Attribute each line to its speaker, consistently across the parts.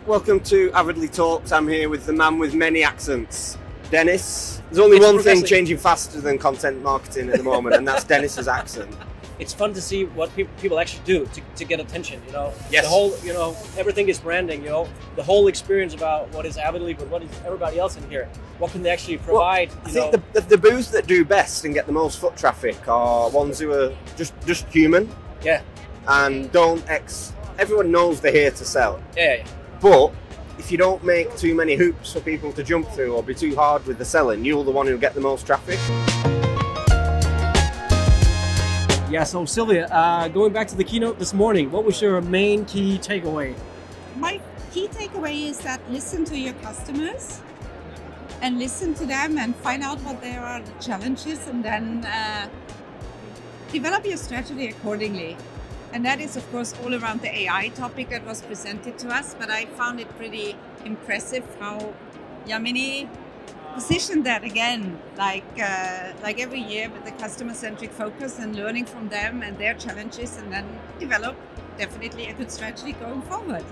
Speaker 1: Welcome to Avidly Talks. I'm here with the man with many accents, Dennis. There's only one thing changing faster than content marketing at the moment, and that's Dennis's accent.
Speaker 2: It's fun to see what people actually do to get attention, you know.
Speaker 1: Yes.
Speaker 2: The whole, you know, everything is branding, you know. The whole experience about what is Avidly, but what is everybody else in here? What can they actually provide?
Speaker 1: I think the booths that do best and get the most foot traffic are ones who are just human.
Speaker 2: Yeah.
Speaker 1: And everyone knows they're here to sell.
Speaker 2: Yeah.
Speaker 1: But if you don't make too many hoops for people to jump through or be too hard with the selling, you're the one who'll get the most traffic.
Speaker 2: Yeah, so Sylvia, going back to the keynote this morning, what was your main key takeaway?
Speaker 3: My key takeaway is that listen to your customers and listen to them and find out what there are the challenges, and then develop your strategy accordingly. And that is, of course, all around the AI topic that was presented to us, but I found it pretty impressive how Yamini positioned that again, like every year, with the customer-centric focus and learning from them and their challenges, and then develop definitely a good strategy going forward.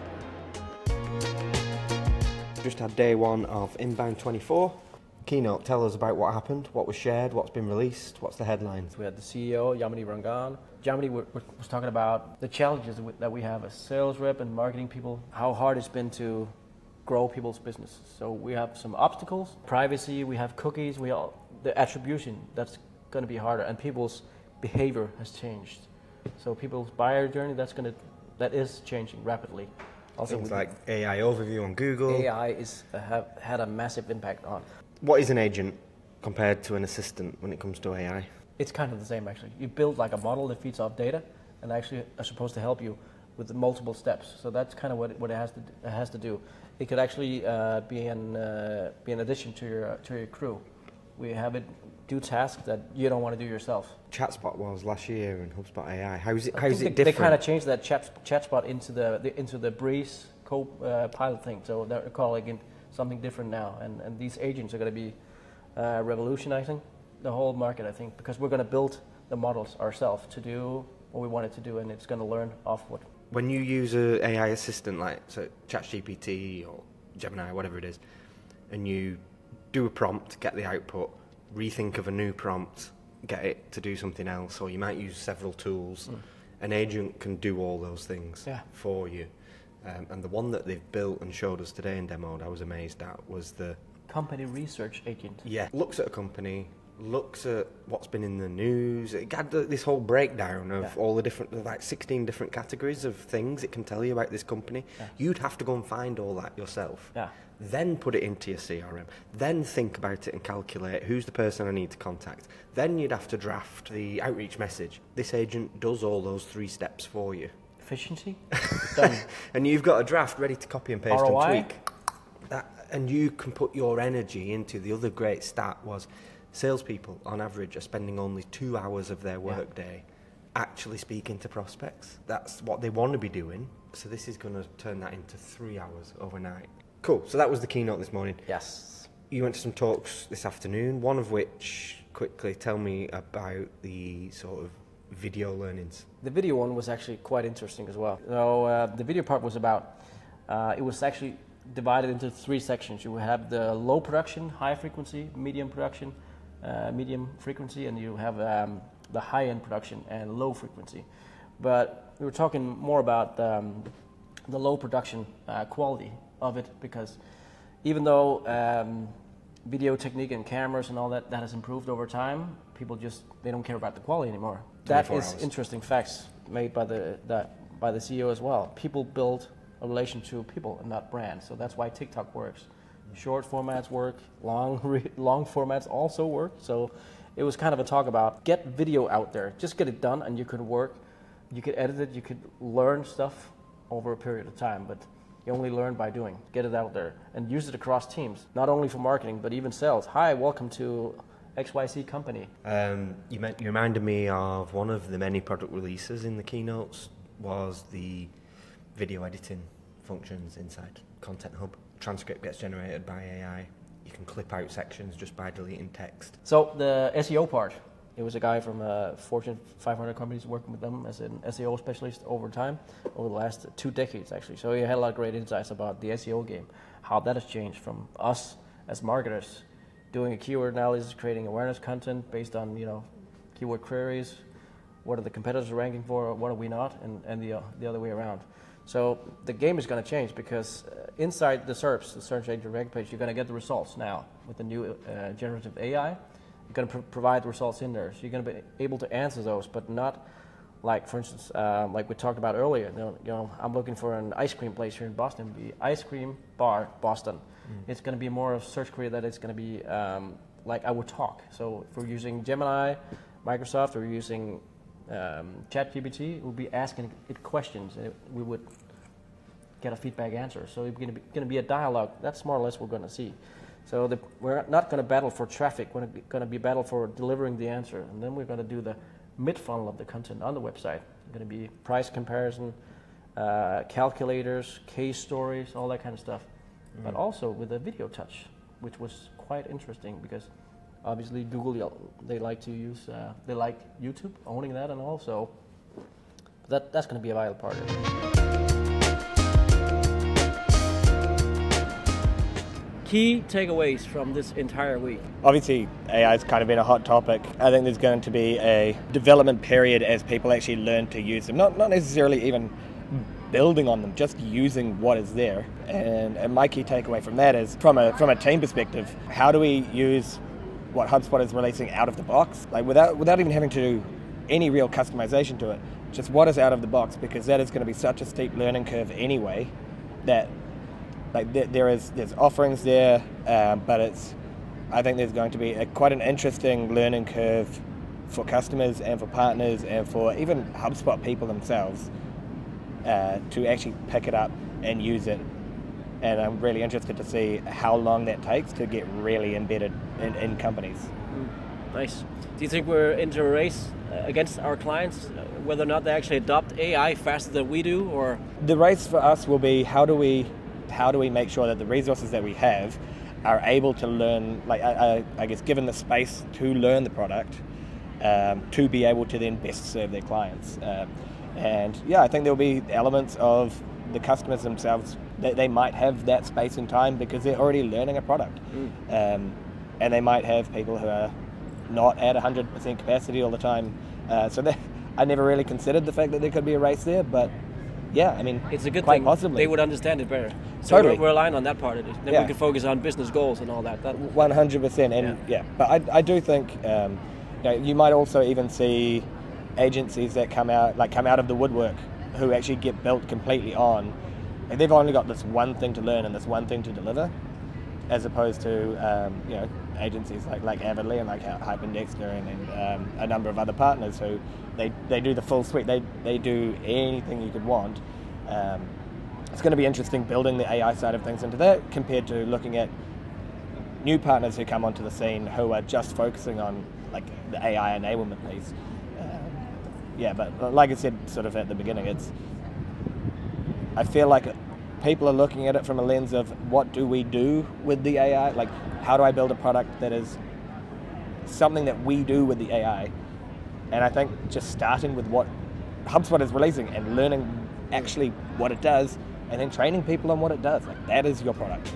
Speaker 1: Just had day one of Inbound 24. Keynote, tell us about what happened, what was shared, what's been released, what's the headlines?
Speaker 2: We had the CEO, Yamini Rangan. Yamini was talking about the challenges that we have as sales rep and marketing people, how hard it's been to grow people's businesses. So we have some obstacles, privacy, we have cookies, the attribution, that's going to be harder, and people's behavior has changed. So people's buyer journey, that is changing rapidly. Also,
Speaker 1: things like AI overview on Google.
Speaker 2: AI have had a massive impact on.
Speaker 1: What is an agent compared to an assistant when it comes to AI?
Speaker 2: It's kind of the same, actually. You build like a model that feeds off data and actually are supposed to help you with the multiple steps. So that's kind of what it has to do. It could actually be an addition to your crew. We have it do tasks that you don't want to do yourself.
Speaker 1: HubSpot was last year in HubSpot AI. How is it different?
Speaker 2: They kind of changed that HubSpot into the Breeze co-pilot thing. So they're calling it something different now. And these agents are going to be revolutionizing the whole market, I think, because we're going to build the models ourselves to do what we want it to do, and it's going to learn off what.
Speaker 1: When you use an AI assistant like ChatGPT or Gemini, whatever it is, and you do a prompt, get the output, rethink of a new prompt, get it to do something else, or you might use several tools, an agent can do all those things for you. And the one that they've built and showed us today and demoed, I was amazed at, was the
Speaker 2: company research agent.
Speaker 1: Yeah, looks at a company, looks at what's been in the news. It had this whole breakdown of all the different, like 16 different categories of things it can tell you about this company. Yeah. You'd have to go and find all that yourself. Yeah. Then put it into your CRM. Then think about it and calculate who's the person I need to contact. Then you'd have to draft the outreach message. This agent does all those 3 steps for you.
Speaker 2: Efficiency? Done.
Speaker 1: And you've got a draft ready to copy and paste
Speaker 2: ROI?
Speaker 1: and tweak. And you can put your energy into the other great stat was salespeople on average are spending only 2 hours of their work day actually speaking to prospects. That's what they want to be doing. So this is going to turn that into 3 hours overnight. Cool. So that was the keynote this morning.
Speaker 2: Yes.
Speaker 1: You went to some talks this afternoon, one of which, quickly tell me about the sort of video learnings.
Speaker 2: The video one was actually quite interesting as well. So the video part was about, it was actually divided into 3 sections. You have the low production, high frequency, medium production, medium frequency, and you have the high-end production and low frequency. But we were talking more about the low production quality of it, because even though video technique and cameras and all that has improved over time, people they don't care about the quality anymore. That is interesting facts made by the CEO as well. People build a relation to people and not brands. So that's why TikTok works. Short formats work, long formats also work. So it was kind of a talk about get video out there, just get it done, and you could work, you could edit it, you could learn stuff over a period of time, but you only learn by doing. Get it out there and use it across teams, not only for marketing, but even sales. Hi, welcome to XYZ company.
Speaker 1: You reminded me of one of the many product releases in the keynotes was the video editing functions inside Content Hub. Transcript gets generated by AI. You can clip out sections just by deleting text.
Speaker 2: So the SEO part, It was a guy from Fortune 500 companies working with them as an SEO specialist over time, over the last 2 decades actually. So he had a lot of great insights about the SEO game, how that has changed from us as marketers doing a keyword analysis, creating awareness content based on keyword queries, what are the competitors ranking for, what are we not, and the other way around. So the game is going to change because inside the SERPs, the search engine ranking page, you're going to get the results now with the new generative AI. You're going to provide the results in there, so you're going to be able to answer those, but not like, for instance, like we talked about earlier. I'm looking for an ice cream place here in Boston. The ice cream bar Boston. It's going to be more of a search query that it's going to be like I would talk. So if we're using Gemini, Microsoft, or using ChatGPT, we'll be asking it questions, and we would get a feedback answer. So it's going to be a dialogue. That's more or less what we're going to see. So we're not going to battle for traffic. We're going to be battle for delivering the answer, and then we're going to do the mid-funnel of the content on the website. It's going to be price comparison, calculators, case stories, all that kind of stuff. But also with a video touch, which was quite interesting because obviously Google, they like to use, they like YouTube owning that, and also that's going to be a vital part of it. Key takeaways from this entire week.
Speaker 4: Obviously, AI has kind of been a hot topic. I think there's going to be a development period as people actually learn to use them. Not necessarily even building on them, just using what is there. And my key takeaway from that is, from a team perspective, how do we use what HubSpot is releasing out of the box, like without even having to do any real customization to it, just what is out of the box, because that is going to be such a steep learning curve anyway, that like there's offerings there, but I think there's going to be quite an interesting learning curve for customers and for partners and for even HubSpot people themselves to actually pick it up and use it. And I'm really interested to see how long that takes to get really embedded in companies.
Speaker 2: Nice. Do you think we're into a race against our clients, whether or not they actually adopt AI faster than we do? Or
Speaker 4: the race for us will be how do we make sure that the resources that we have are able to learn, like I guess given the space to learn the product, to be able to then best serve their clients. And yeah, I think there'll be elements of the customers themselves that they might have that space and time because they're already learning a product. And they might have people who are not at 100% capacity all the time. I never really considered the fact that there could be a race there, but yeah, I mean,
Speaker 2: it's a good
Speaker 4: quite
Speaker 2: thing.
Speaker 4: Possibly.
Speaker 2: They would understand it better. So
Speaker 4: totally.
Speaker 2: we're aligned on that part of it. Then we can focus on business goals and all that.
Speaker 4: 100%. And yeah, but I do think you might also even see agencies that come out of the woodwork who actually get built completely on, and they've only got this one thing to learn and this one thing to deliver, as opposed to agencies like Avidly and like Hyperdexter and a number of other partners who they do the full suite. They do anything you could want. It's going to be interesting building the AI side of things into that compared to looking at new partners who come onto the scene who are just focusing on like the AI enablement piece. But like I said sort of at the beginning, I feel like people are looking at it from a lens of what do we do with the AI? Like, how do I build a product that is something that we do with the AI? And I think just starting with what HubSpot is releasing and learning actually what it does and then training people on what it does, like that is your product.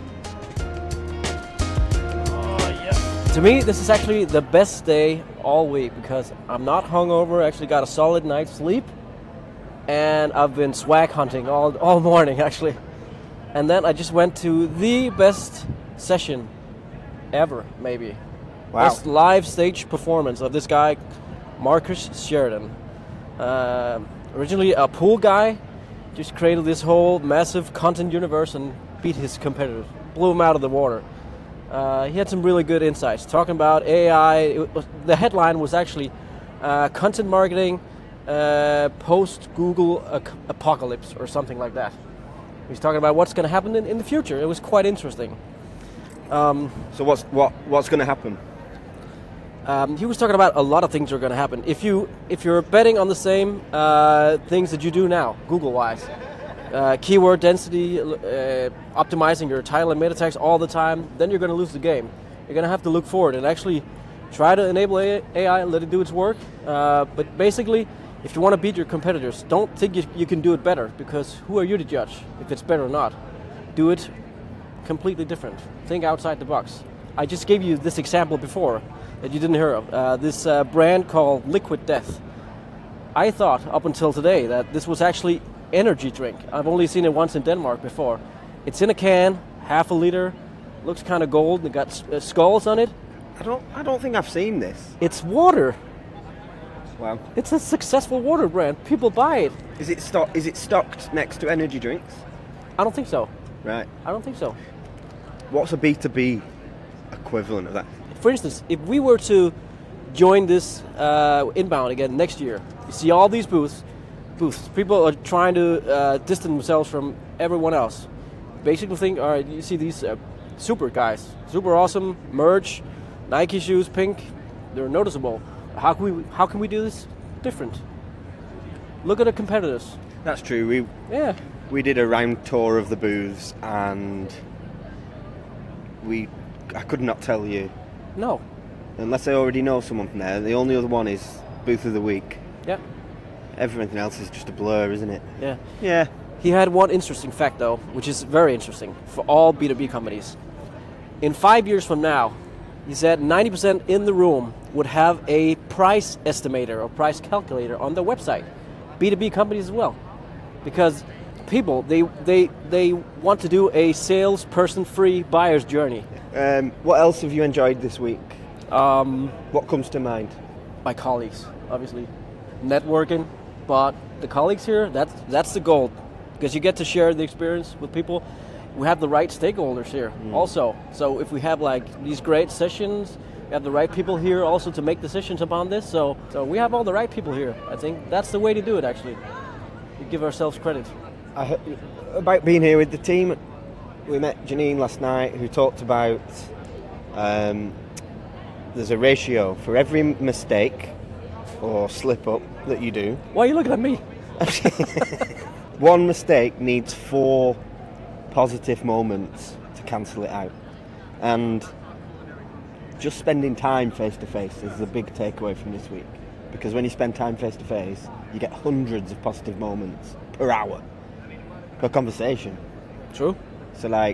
Speaker 2: To me, this is actually the best day all week because I'm not hungover, actually got a solid night's sleep, and I've been swag hunting all morning actually. And then I just went to the best session ever, maybe.
Speaker 4: Wow.
Speaker 2: Best live stage performance of this guy, Marcus Sheridan. Originally a pool guy, just created this whole massive content universe and beat his competitors, blew him out of the water. He had some really good insights talking about AI. The headline was actually content marketing post-Google apocalypse or something like that. He's talking about what's going to happen in the future. It was quite interesting.
Speaker 1: So what's going to happen?
Speaker 2: He was talking about a lot of things are going to happen. If you're betting on the same things that you do now, Google-wise, keyword density, optimizing your title and meta tags all the time, then you're going to lose the game. You're going to have to look forward and actually Try to enable AI, let it do its work. But basically, if you want to beat your competitors, don't think you can do it better, because who are you to judge if it's better or not? Do it completely different. Think outside the box. I just gave you this example before that you didn't hear of. This brand called Liquid Death. I thought up until today that this was actually energy drink. I've only seen it once in Denmark before. It's in a can, half a liter, looks kind of gold, and got skulls on it.
Speaker 1: I don't think I've seen this.
Speaker 2: It's water.
Speaker 1: Wow.
Speaker 2: It's a successful water brand. People buy it.
Speaker 1: Is it stocked next to energy drinks?
Speaker 2: I don't think so.
Speaker 1: Right.
Speaker 2: I don't think so.
Speaker 1: What's a B2B equivalent of that?
Speaker 2: For instance, if we were to join this inbound again next year, you see all these booths. People are trying to distance themselves from everyone else. Basically think, all right, you see these super guys, super awesome, merch, Nike shoes, pink, they're noticeable. How can we do this different? Look at the competitors.
Speaker 1: That's true. We did a round tour of the booths, and I could not tell you.
Speaker 2: No.
Speaker 1: Unless I already know someone from there. The only other one is Booth of the Week.
Speaker 2: Yeah.
Speaker 1: Everything else is just a blur, isn't it?
Speaker 2: Yeah.
Speaker 1: Yeah.
Speaker 2: He had one interesting fact, though, which is very interesting for all B2B companies. In 5 years from now, he said 90% in the room would have a price estimator or price calculator on their website. B2B companies as well. Because people, they want to do a salesperson-free buyer's journey.
Speaker 1: What else have you enjoyed this week? What comes to mind?
Speaker 2: My colleagues, obviously. Networking, but the colleagues here, that's the gold. Because you get to share the experience with people. We have the right stakeholders here also. So if we have like these great sessions, we have the right people here also to make decisions upon this. So we have all the right people here. I think that's the way to do it, actually. We give ourselves credit.
Speaker 1: About being here with the team, we met Janine last night, who talked about there's a ratio for every mistake or slip up that you do.
Speaker 2: Why are you looking at me?
Speaker 1: One mistake needs 4 positive moments to cancel it out. And just spending time face to face is the big takeaway from this week. Because when you spend time face to face, you get hundreds of positive moments per hour, per conversation.
Speaker 2: True.
Speaker 1: So I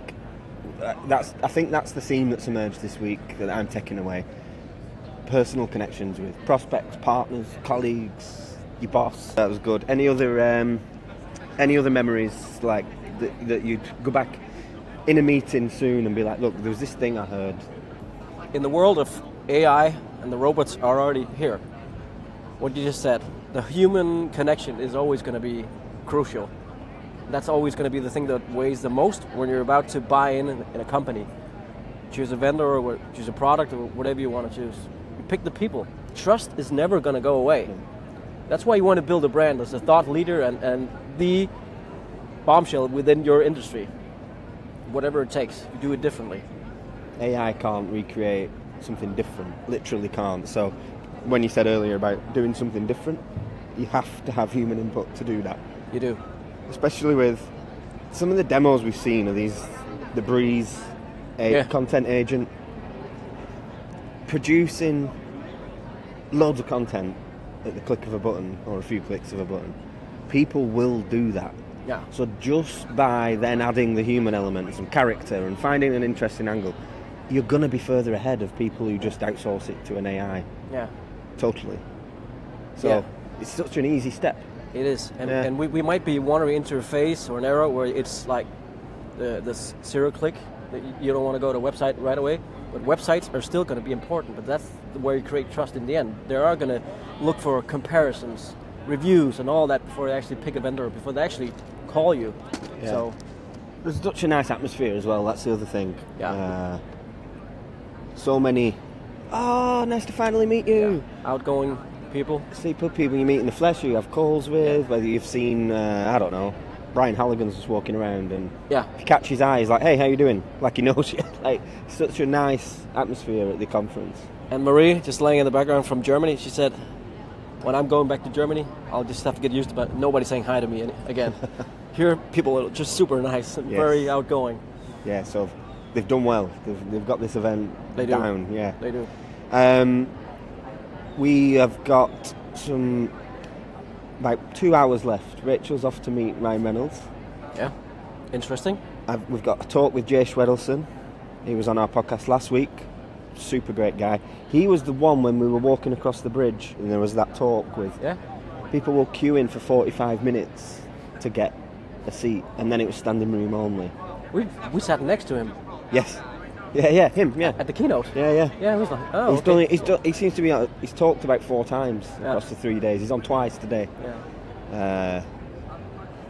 Speaker 1: think that's the theme that's emerged this week that I'm taking away. Personal connections with prospects, partners, colleagues, your boss. That was good. Any other memories like that you'd go back in a meeting soon and be like, look, there was this thing I heard?
Speaker 2: In the world of AI, and the robots are already here, what you just said, the human connection is always going to be crucial. That's always going to be the thing that weighs the most when you're about to buy in a company. Choose a vendor or choose a product or whatever you want to choose. You pick the people. Trust is never going to go away. That's why you want to build a brand as a thought leader and the bombshell within your industry. Whatever it takes, you do it differently.
Speaker 1: AI can't recreate something different, literally can't. So when you said earlier about doing something different, you have to have human input to do that.
Speaker 2: You do.
Speaker 1: Especially with some of the demos we've seen of the Breeze content agent producing loads of content at the click of a button or a few clicks of a button. People will do that.
Speaker 2: Yeah.
Speaker 1: So just by then adding the human elements and character and finding an interesting angle, you're going to be further ahead of people who just outsource it to an AI.
Speaker 2: Yeah. Totally.
Speaker 1: So it's such an easy step.
Speaker 2: It is. And we might be wandering into a phase or an era where it's like this zero click, that you don't want to go to a website right away. But websites are still going to be important, but that's where you create trust in the end. They are going to look for comparisons, reviews and all that before they actually pick a vendor, before they actually call you.
Speaker 1: Yeah.
Speaker 2: So
Speaker 1: there's such a nice atmosphere as well, that's the other thing.
Speaker 2: Yeah.
Speaker 1: So many, nice to finally meet you.
Speaker 2: Yeah. Outgoing people.
Speaker 1: People you meet in the flesh, you have calls with, whether you've seen, I don't know, Brian Halligan's just walking around and if you catch his eye, he's like, hey, how you doing? Like he knows you. Like, such a nice atmosphere at the conference.
Speaker 2: And Marie, just laying in the background from Germany, she said, when I'm going back to Germany, I'll just have to get used to it. Nobody saying hi to me again. Here, people are just super nice and very outgoing.
Speaker 1: Yeah, so they've done well. They've got this event down. Yeah,
Speaker 2: they do.
Speaker 1: We have got about 2 hours left. Rachel's off to meet Ryan Reynolds.
Speaker 2: Yeah, interesting.
Speaker 1: We've got a talk with Jay Schwedelson. He was on our podcast last week. Super great guy. He was the one when we were walking across the bridge and there was that talk with...
Speaker 2: Yeah.
Speaker 1: People were queuing for 45 minutes to get a seat, and then it was standing room only.
Speaker 2: We sat next to him.
Speaker 1: Yes. Yeah, him, yeah.
Speaker 2: At the keynote.
Speaker 1: Yeah.
Speaker 2: Yeah, he was like, oh,
Speaker 1: he seems to be, he's talked about 4 times across the 3 days. He's on twice today.
Speaker 2: Yeah.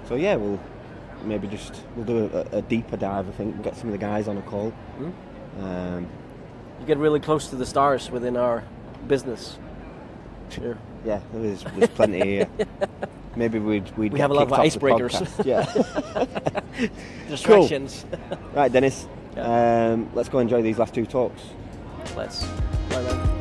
Speaker 1: So yeah, we'll do a deeper dive, I think, and get some of the guys on a call.
Speaker 2: You get really close to the stars within our business. Sure.
Speaker 1: Yeah, there's plenty here. Maybe we
Speaker 2: have a lot of icebreakers.
Speaker 1: Yeah.
Speaker 2: Distractions.
Speaker 1: Cool. Right, Dennis. Let's go enjoy these last 2 talks.
Speaker 2: Let's. Bye, man.